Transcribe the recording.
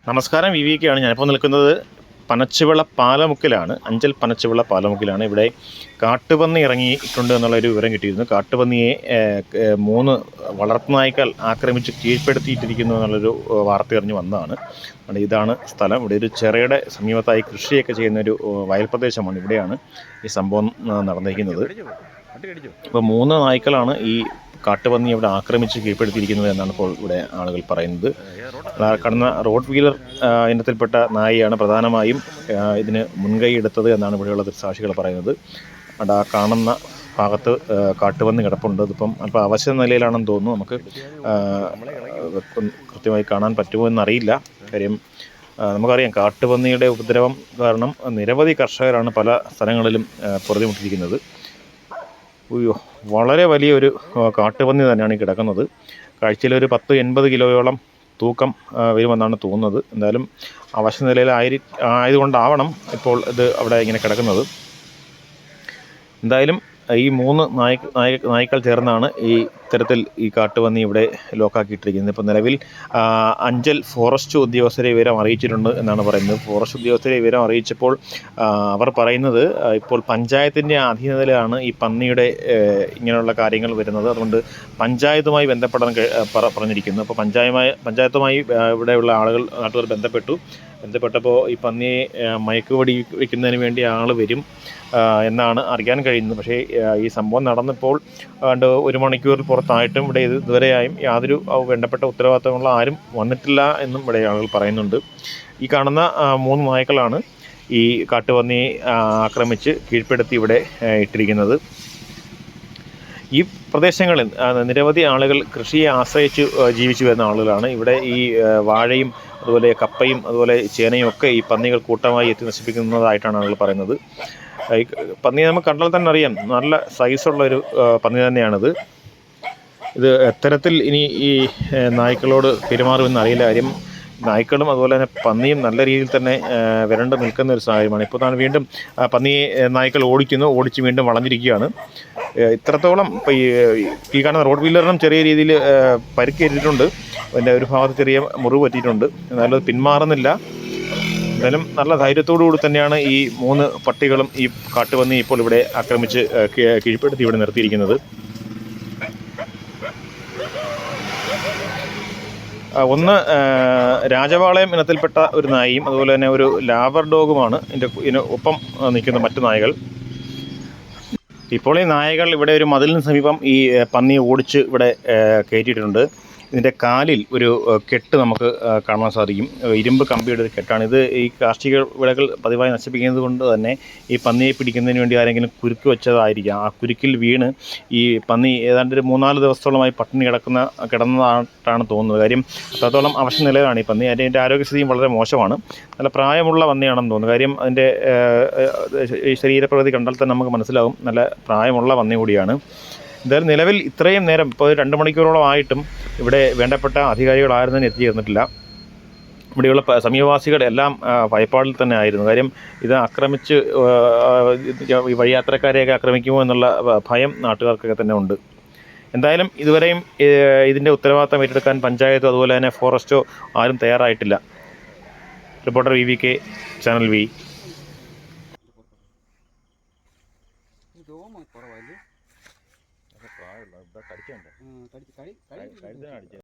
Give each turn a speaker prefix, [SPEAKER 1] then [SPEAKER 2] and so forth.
[SPEAKER 1] നമസ്കാരം, V V കെയാണ്. ഞാനിപ്പോൾ നിൽക്കുന്നത് പനച്ചുവിള പാലമുക്കിലാണ്. അഞ്ചൽ പനച്ചുവിള പാലമുക്കിലാണ്. ഇവിടെ കാട്ടുപന്നി ഇറങ്ങിയിട്ടുണ്ട് എന്നുള്ളൊരു വിവരം കിട്ടിയിരുന്നു. കാട്ടുപന്നിയെ 3 വളർത്തുനായ്ക്കൾ ആക്രമിച്ച് കീഴ്പ്പെടുത്തിയിട്ടിരിക്കുന്നു എന്നുള്ളൊരു വാർത്ത അറിഞ്ഞ് വന്നതാണ്. ഇതാണ് സ്ഥലം. ഇവിടെ ഒരു ചെറയുടെ സമീപത്തായി കൃഷിയൊക്കെ ചെയ്യുന്നൊരു വയൽ പ്രദേശമാണ്. ഇവിടെയാണ് ഈ സംഭവം നടന്നിരിക്കുന്നത്. അപ്പോൾ 3 നായ്ക്കളാണ് ഈ കാട്ടുപന്നി ഇവിടെ ആക്രമിച്ച് കീഴ്പ്പെടുത്തിയിരിക്കുന്നത് എന്നാണ് ഇപ്പോൾ ഇവിടെ ആളുകൾ പറയുന്നത്. കടന്ന റോഡ് വീലർ ഇനത്തിൽപ്പെട്ട നായയാണ് പ്രധാനമായും ഇതിന് മുൻകൈ എടുത്തത് എന്നാണ് ഇവിടെയുള്ള ദൃക്സാക്ഷികൾ പറയുന്നത്. അവിടെ ആ കാണുന്ന ഭാഗത്ത് കാട്ടുപന്നി കിടപ്പുണ്ട്. ഇതിപ്പം അല്പം അവശ നിലയിലാണെന്ന് തോന്നുന്നു. നമുക്ക് കൃത്യമായി കാണാൻ പറ്റുമോ എന്നറിയില്ല. കാര്യം നമുക്കറിയാം, കാട്ടുപന്നിയുടെ ഉപദ്രവം കാരണം നിരവധി കർഷകരാണ് പല സ്ഥലങ്ങളിലും പൊറുതിമുട്ടിയിരിക്കുന്നത്. വളരെ വലിയൊരു കാട്ടുപന്നി തന്നെയാണ് ഈ കിടക്കുന്നത്. കാഴ്ചയിലൊരു 10-80 കിലോയോളം തൂക്കം വരുമെന്നാണ് തോന്നുന്നത്. എന്തായാലും അവശ നിലയിലായതുകൊണ്ടാവണം ഇപ്പോൾ ഇത് അവിടെ ഇങ്ങനെ കിടക്കുന്നത്. എന്തായാലും ഈ 3 നായ്ക്കൾ ചേർന്നാണ് ഈ ഇത്തരത്തിൽ ഈ കാട്ടുപന്നി ഇവിടെ ലോക്കാക്കിയിട്ടിരിക്കുന്നത്. ഇപ്പോൾ നിലവിൽ അഞ്ചൽ ഫോറസ്റ്റ് ഉദ്യോഗസ്ഥരെ വിവരം അറിയിച്ചിട്ടുണ്ട് എന്നാണ് പറയുന്നത്. ഫോറസ്റ്റ് ഉദ്യോഗസ്ഥരെ വിവരം അറിയിച്ചപ്പോൾ അവർ പറയുന്നത് ഇപ്പോൾ പഞ്ചായത്തിൻ്റെ അധീനതയിലാണ് ഈ പന്നിയുടെ ഇങ്ങനെയുള്ള കാര്യങ്ങൾ വരുന്നത്. അതുകൊണ്ട് പഞ്ചായത്തുമായി ബന്ധപ്പെടാൻ പറഞ്ഞിരിക്കുന്നു. അപ്പോൾ പഞ്ചായത്തുമായി ഇവിടെയുള്ള ആളുകൾ, നാട്ടുകാർ ബന്ധപ്പെട്ടപ്പോൾ ഈ പന്നിയെ മയക്കുവെടി വയ്ക്കുന്നതിന് വേണ്ടി ആൾ വരും എന്നാണ് അറിയാൻ കഴിയുന്നത്. പക്ഷേ ഈ സംഭവം നടന്നപ്പോൾ 1 മണിക്കൂറിൽ പുറത്തായിട്ടും ഇവിടെ ഇതുവരെയായും യാതൊരു വേണ്ടപ്പെട്ട ഉത്തരവാദിത്തമുള്ള ആരും വന്നിട്ടില്ല എന്നും ഇവിടെ ആളുകൾ പറയുന്നുണ്ട്. ഈ കാണുന്ന 3 നായ്ക്കളാണ് ഈ കാട്ടുപന്നിയെ ആക്രമിച്ച് കീഴ്പ്പെടുത്തി ഇവിടെ ഇട്ടിരിക്കുന്നത്. ഈ പ്രദേശങ്ങളിൽ നിരവധി ആളുകൾ കൃഷിയെ ആശ്രയിച്ച് ജീവിച്ചു വരുന്ന ആളുകളാണ്. ഇവിടെ ഈ വാഴയും അതുപോലെ കപ്പയും അതുപോലെ ചേനയും ഒക്കെ ഈ പന്നികൾ കൂട്ടമായി എത്തി നശിപ്പിക്കുന്നതായിട്ടാണ് ആളുകൾ പറയുന്നത്. ഈ പന്നിയെ നമുക്ക് കണ്ടാൽ തന്നെ അറിയാം, നല്ല സൈസുള്ളൊരു പന്നി തന്നെയാണിത്. ഇത് എത്തരത്തിൽ ഇനി ഈ നായ്ക്കളോട് പെരുമാറുമെന്ന് അറിയില്ല. കാര്യം നായ്ക്കളും അതുപോലെ തന്നെ പന്നിയും നല്ല രീതിയിൽ തന്നെ വരണ്ട് നിൽക്കുന്ന ഒരു സാഹചര്യമാണ്. ഇപ്പോൾ താൻ വീണ്ടും പന്നിയെ നായ്ക്കൾ ഓടിച്ച് വീണ്ടും വളഞ്ഞിരിക്കുകയാണ്. ഇത്രത്തോളം ഇപ്പോൾ ഈ കാണുന്ന റോഡ് വീലറിനും ചെറിയ രീതിയിൽ പരിക്കേറ്റിട്ടുണ്ട്. അതിൻ്റെ ഒരു ഭാഗത്ത് ചെറിയ മുറിവ് പറ്റിയിട്ടുണ്ട്. എന്നാലും അത് പിന്മാറുന്നില്ല. എന്തായാലും നല്ല ധൈര്യത്തോടു കൂടി തന്നെയാണ് ഈ 3 പട്ടികളും ഈ കാട്ടുപന്നി ഇപ്പോൾ ഇവിടെ ആക്രമിച്ച് കീഴ്പ്പെടുത്തി ഇവിടെ നിർത്തിയിരിക്കുന്നത്. ഒന്ന് രാജവാളയം ഇനത്തിൽപ്പെട്ട ഒരു നായയും അതുപോലെ തന്നെ ഒരു ലാബർ ഡോഗുമാണ് ഇതിന് ഒപ്പം നിൽക്കുന്ന മറ്റു നായകൾ. ഇപ്പോൾ ഈ നായകൾ ഇവിടെ ഒരു മതിലിന് സമീപം ഈ പന്നിയെ ഓടിച്ച് ഇവിടെ കയറ്റിയിട്ടുണ്ട്. ഇതിൻ്റെ കാലിൽ ഒരു കെട്ട് നമുക്ക് കാണാൻ സാധിക്കും. ഇരുമ്പ് കമ്പിയുടെ ഒരു കെട്ടാണ് ഇത്. ഈ കാർഷിക വിളകൾ പതിവായി നശിപ്പിക്കുന്നത് കൊണ്ട് തന്നെ ഈ പന്നിയെ പിടിക്കുന്നതിന് വേണ്ടി ആരെങ്കിലും കുരുക്ക് വെച്ചതായിരിക്കാം. ആ കുരുക്കിൽ വീണ് ഈ പന്നി ഏതാണ്ട് ഒരു 3-4 ദിവസത്തോളമായി പട്ടിണി കിടന്നതായിട്ടാണ് തോന്നുന്നത്. കാര്യം അത്രത്തോളം അവശ നിലയിലാണ് ഈ പന്നി. അതിൻ്റെ ആരോഗ്യസ്ഥിതിയും വളരെ മോശമാണ്. നല്ല പ്രായമുള്ള പന്നിയാണെന്ന് തോന്നുന്നു. കാര്യം അതിൻ്റെ ശരീരപ്രകൃതി കണ്ടാൽ തന്നെ നമുക്ക് മനസ്സിലാകും, നല്ല പ്രായമുള്ള പന്നി കൂടിയാണ്. എന്തായാലും നിലവിൽ ഇത്രയും നേരം, ഇപ്പോൾ 2 മണിക്കൂറോളം ആയിട്ടും ഇവിടെ വേണ്ടപ്പെട്ട അധികാരികൾ ആരും തന്നെ എത്തിച്ചേർന്നിട്ടില്ല. ഇവിടെയുള്ള സമീപവാസികൾ എല്ലാം ഭയപ്പാടിൽ തന്നെ ആയിരുന്നു. കാര്യം ഇത് ആക്രമിച്ച് വഴിയാത്രക്കാരെയൊക്കെ ആക്രമിക്കുമോ എന്നുള്ള ഭയം നാട്ടുകാർക്കൊക്കെ തന്നെ ഉണ്ട്. എന്തായാലും ഇതുവരെയും ഇതിൻ്റെ ഉത്തരവാദിത്തം ഏറ്റെടുക്കാൻ പഞ്ചായത്തോ അതുപോലെ തന്നെ ഫോറസ്റ്റോ ആരും തയ്യാറായിട്ടില്ല. Reporter VVK, channel V.